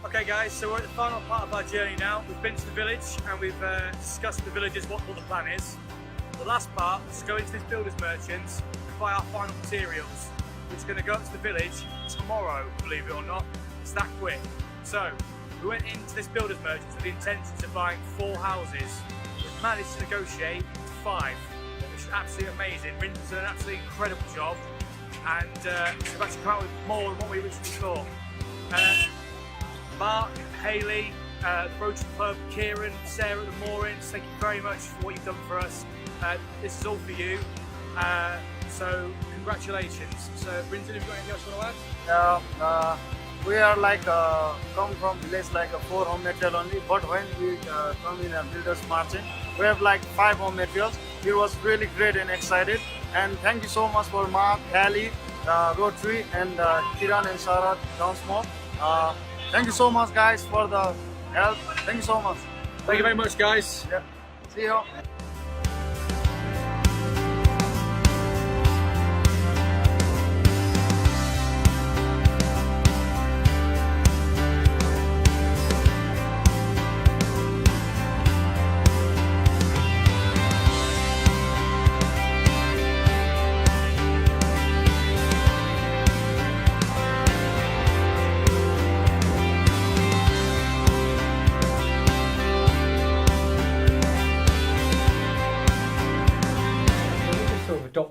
Okay guys, so we're at the final part of our journey now. We've been to the village and we've discussed with the villagers what the plan is. The last part is to go into this builder's merchants and buy our final materials, which are going to go up to the village tomorrow, believe it or not. It's that quick. So, we went into this builder's merchants with the intentions of buying 4 houses. We've managed to negotiate 5, which is absolutely amazing. Rinton's done an absolutely incredible job, and we've actually come out with more than what we originally thought. Mark, Hayley, the Rotary Club, Kieran, Sarah at the moorings, thank you very much for what you've done for us. This is all for you, so congratulations. So Rinton, have you got anything else you want to add? We are like come from village like 4 home material only, but when we come in a builders marching, we have like 5 home materials. It was really great and excited, and thank you so much for Mark, Hayley, Rotary, and Kiran and Sarah Downsmore. Thank you so much guys for the help. Thank you so much. Thank you very much guys. Yeah. See you.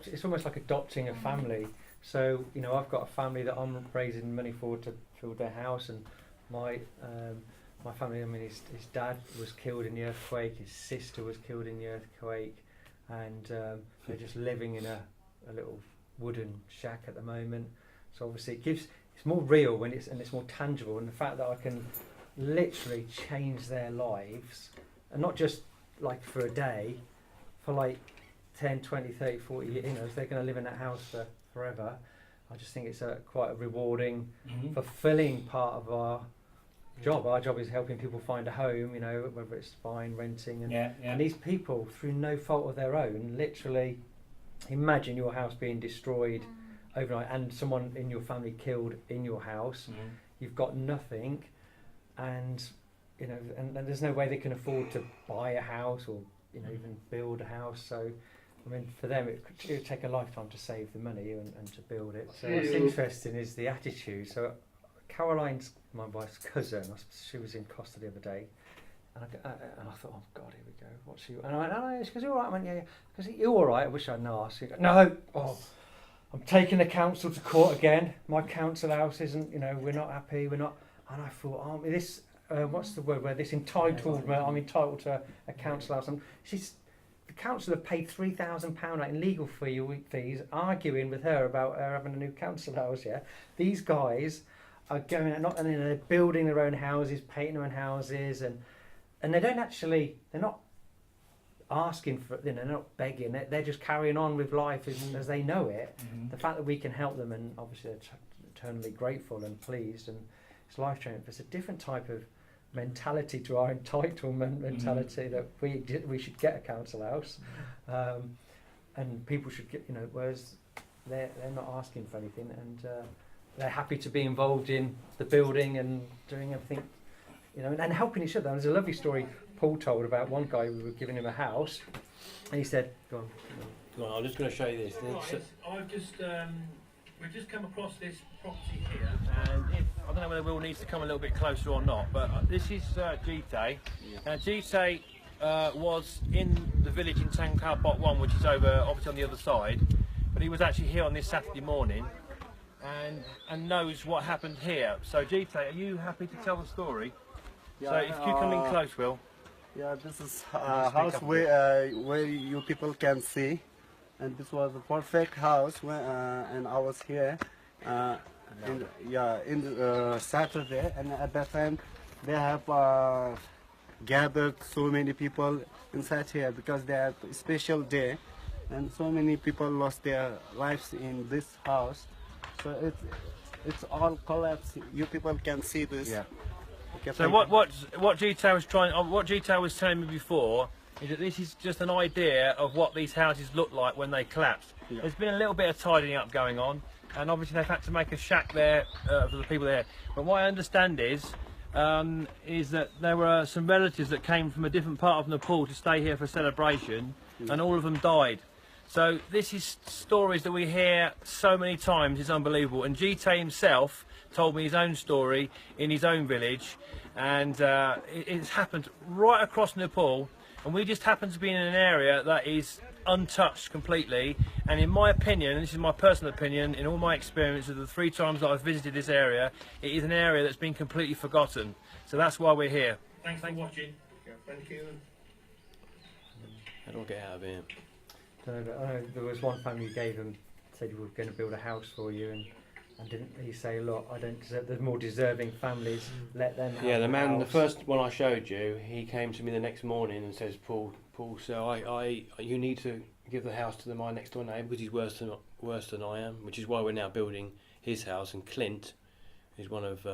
It's almost like adopting a family. So I've got a family that I'm raising money for to build their house, and my family. I mean, his dad was killed in the earthquake. His sister was killed in the earthquake, and they're just living in a little wooden shack at the moment. So obviously, it's more real when it's more tangible, and the fact that I can literally change their lives, and not just like for a day, for like 10, 20, 30, 40 years, if they're going to live in that house for forever. I just think it's quite a rewarding, fulfilling part of our job. Our job is helping people find a home, whether it's buying, renting, and these people, through no fault of their own, literally, imagine your house being destroyed overnight and someone in your family killed in your house. You've got nothing, and and there's no way they can afford to buy a house or even build a house. So I mean, for them, it would take a lifetime to save the money and to build it. So what's interesting is the attitude. So Caroline's my wife's cousin. She was in Costa the other day, and I thought, oh God, here we go. What's she? And she goes, you all right? I went, yeah. Because you all right? I wish I'd asked. She goes, no. Oh, I'm taking the council to court again. My council house isn't. We're not happy. We're not. And I thought, aren't we this? What's the word? Where this entitlement? I'm entitled to a council house. The council have paid £3,000 in legal fees, arguing with her about her having a new council house. Yeah, these guys are going out, they're building their own houses, painting their own houses, and they don't actually. They're not asking for. They're not begging. They're just carrying on with life as they know it. The fact that we can help them, and obviously they're eternally grateful and pleased, and it's life changing. It's a different type of mentality to our entitlement mentality that we should get a council house, and people should get, whereas they're not asking for anything, and they're happy to be involved in the building and doing everything, and helping each other. There's a lovely story Paul told about one guy. We were giving him a house, and he said, "Go on, I'm just going to show you this." Right, we've just come across this property here, and I don't know whether Will needs to come a little bit closer or not, but this is Jite. Now Jite was in the village in Tangkar Bot 1, which is over obviously on the other side, but he was actually here on this Saturday morning and knows what happened here. So Jite, are you happy to tell the story? Yeah, so if you come in close, Will. Yeah, this is a house where you people can see, and this was a perfect house and I was here in Saturday, and at that time they have gathered so many people inside here because they have a special day, and so many people lost their lives in this house. So it's all collapsed. You people can see this. Yeah. So what Gita was telling me before is that this is just an idea of what these houses look like when they collapse. Yeah. There's been a little bit of tidying up going on, and obviously they've had to make a shack there for the people there. But what I understand is is that there were some relatives that came from a different part of Nepal to stay here for a celebration, and all of them died. So this is stories that we hear so many times, it's unbelievable. And Jite himself told me his own story in his own village, and it's happened right across Nepal, and we just happen to be in an area that is untouched completely. And in my opinion, and this is my personal opinion, in all my experience of the 3 times that I've visited this area, it is an area that's been completely forgotten. So that's why we're here. Thanks for watching. Thank you. How do I get out of here? I know there was one family who gave him, said we were going to build a house for you, and didn't he say, look, I don't deserve, there's more deserving families, let them have Yeah, the man, the house. first one I showed you, he came to me the next morning and says, Paul, so you need to give the house to my next door neighbour because he's worse than I am, which is why we're now building his house. And Clint, who's one of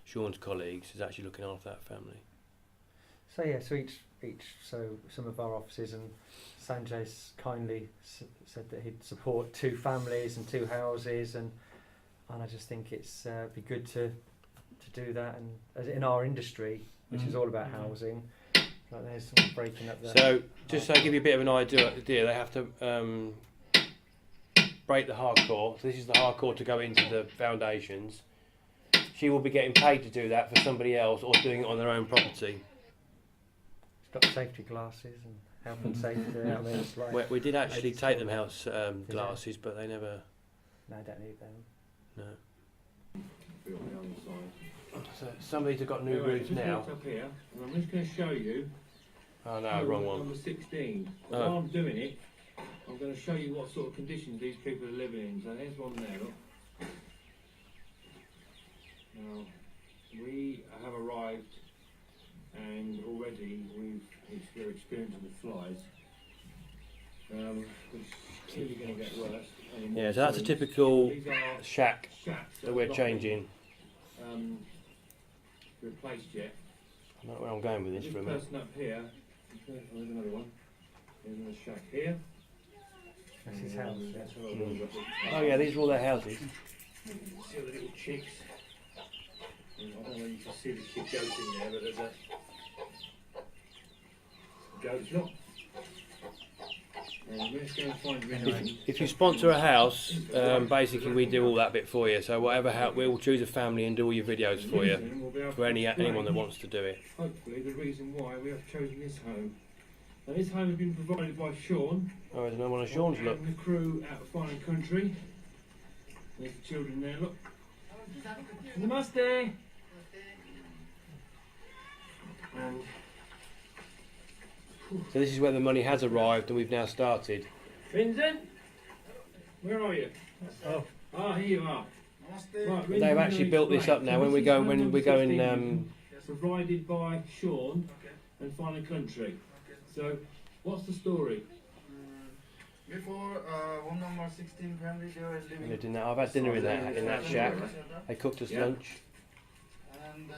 Sean's colleagues, is actually looking after that family. So yeah, so some of our offices, and Sanjay's kindly said that he'd support 2 families and 2 houses, and I just think it's be good to do that, and as in our industry, which is all about housing, like there's some breaking up there. So just to give you a bit of an idea, they have to break the hardcore. So this is the hardcore to go into the foundations. She will be getting paid to do that for somebody else or doing it on their own property. It's got safety glasses and health and safety. I mean, it's like We did actually take them house glasses, but they never. no, I don't need them. No. So somebody's got new roofs now. Up here, and I'm just going to show you. Oh no, wrong one. Number 16. Oh. While I'm doing it, I'm going to show you what sort of conditions these people are living in. So there's one there. Look. Now, we have arrived, and already we're experiencing the flies, which is clearly going to get worse. Yeah, so that's a typical These are shack shacks that we're have not changing. been, replaced yet. I don't know where I'm going with this This for a minute. person up here, there's another one. There's another shack here. That's his house. Yeah. That's another one. Oh yeah, these are all their houses. See all the little chicks. And I don't know if you can see the kid goats in there, but there's a goats. Look. And we're just going to find Renee. If you sponsor a house, basically we do all that bit for you. So whatever we'll choose a family and do all your videos for you. We'll be able For to anyone that explain, wants to do it. hopefully, the reason why we have chosen this home. Now, this home has been provided by Sean. Oh, there's another one of Sean's, look. And the crew out of Fine Country. There's the children there, look. Namaste! So this is where the money has arrived and we've now started. Vincent? Where are you? Oh. Ah, here you are. Right, But they've actually built this up now. When we go in, provided by Sean and Fine Country. So, what's the story? Before home number 16 family, they were living. lived in that. I've had dinner in that shack. They cooked us Yeah. lunch. And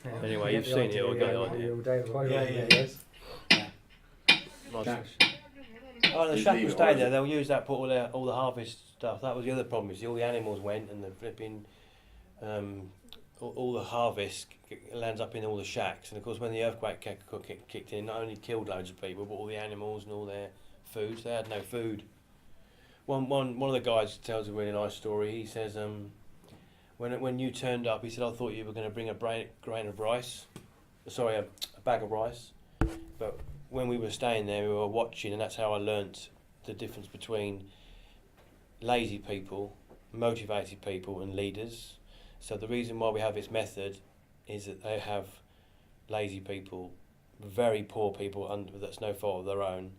Yeah. Anyway, you've seen it all day, haven't you? All day. Quite Yeah, right, yeah. there is. Nice. That's- Oh, the shack will stay there. They'll use that, put all the harvest stuff. That was the other problem. You see, all the animals went, and the flipping, all the harvest lands up in all the shacks. And of course, when the earthquake kicked in, not only killed loads of people, but all the animals and all their food. So they had no food. One of the guys tells a really nice story. He says, when you turned up, he said, I thought you were going to bring a grain of rice, sorry, a bag of rice, but when we were staying there, we were watching, and that's how I learnt the difference between lazy people, motivated people, and leaders. So the reason why we have this method is that they have lazy people, very poor people, that's no fault of their own,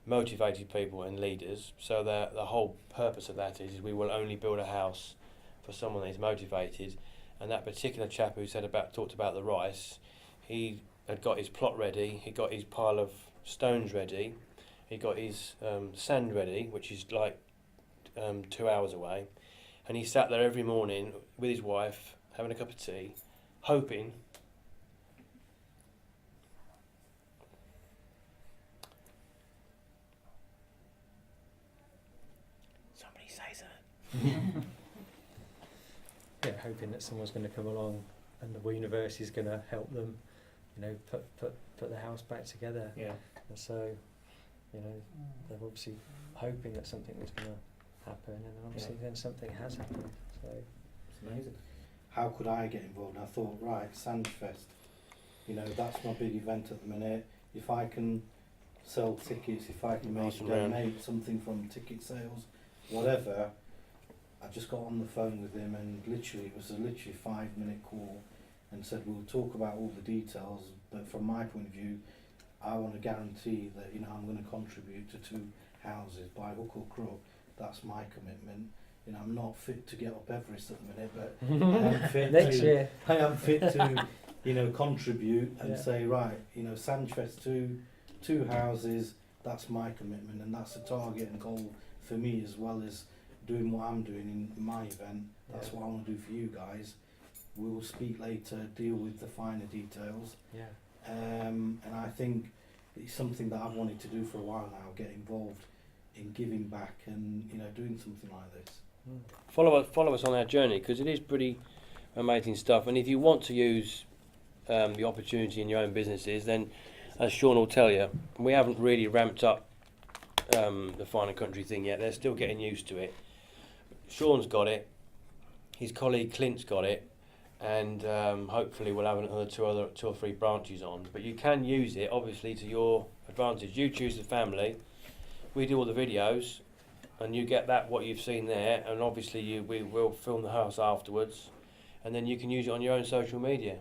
motivated people, and leaders. So the whole purpose of that is we will only build a house for someone that is motivated. And that particular chap who talked about the rice, he had got his plot ready, he got his pile of stones ready, he got his sand ready, which is like 2 hours away, and he sat there every morning with his wife having a cup of tea, hoping somebody say that. hoping that someone's going to come along and the university is going to help them, you know, put the house back together. Yeah. And so, you know, they're obviously hoping that something was going to happen, and obviously then something has happened. So It's amazing. How could I get involved? I thought, right, Sandfest, you know, that's my big event at the minute. If I can sell tickets, if I can Pass them donate something from ticket sales, whatever, I just got on the phone with him, and literally, it was a literally 5-minute call, and said, we'll talk about all the details, but from my point of view, I want to guarantee that, you know, I'm going to contribute to 2 houses by hook or crook. That's my commitment. You know, I'm not fit to get up Everest at the minute, but I am fit next to, year, I am fit to, you know, contribute and Yeah. say, right, you know, Sandfest 2 houses, that's my commitment, and that's a target and goal for me, as well as doing what I'm doing in my event. That's Yeah. what I want to do for you guys. We will speak later, deal with the finer details. yeah. And I think it's something that I've wanted to do for a while now, get involved in giving back and, you know, doing something like this. Follow us on our journey, because it is pretty amazing stuff. And if you want to use the opportunity in your own businesses, then as Sean will tell you, we haven't really ramped up the Fine and Country thing yet. They're still getting used to it. Sean's got it, his colleague Clint's got it, and hopefully we'll have another 2 or 3 branches on. But you can use it obviously to your advantage. You choose the family, we do all the videos, and you get what you've seen there, and obviously we will film the house afterwards, and then you can use it on your own social media.